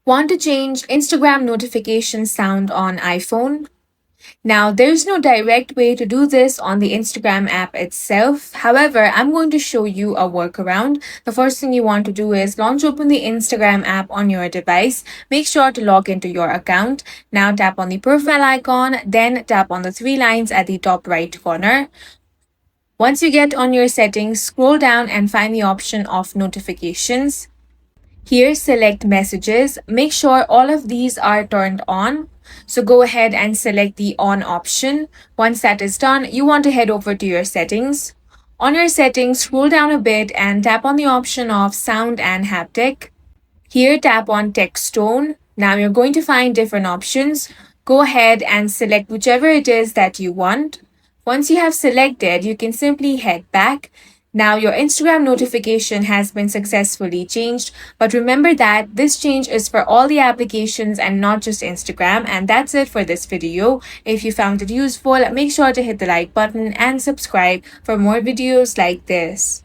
Want to change Instagram notification sound on iPhone? Now, there's no direct way to do this on the Instagram app itself. However, I'm going to show you a workaround. The first thing you want to do is launch open the Instagram app on your device. Make sure to log into your account. Now tap on the profile icon, then tap on the three lines at the top right corner. Once you get on your settings, scroll down and find the option of notifications. Here, select messages. Make sure all of these are turned on. So go ahead and select the on option. Once that is done, you want to head over to your settings. On your settings, scroll down a bit and tap on the option of sound and haptic. Here, tap on text tone. Now you're going to find different options. Go ahead and select whichever it is that you want. Once you have selected, you can simply head back. Now your Instagram notification has been successfully changed, but remember that this change is for all the applications and not just Instagram. And that's it for this video. If you found it useful, make sure to hit the like button and subscribe for more videos like this.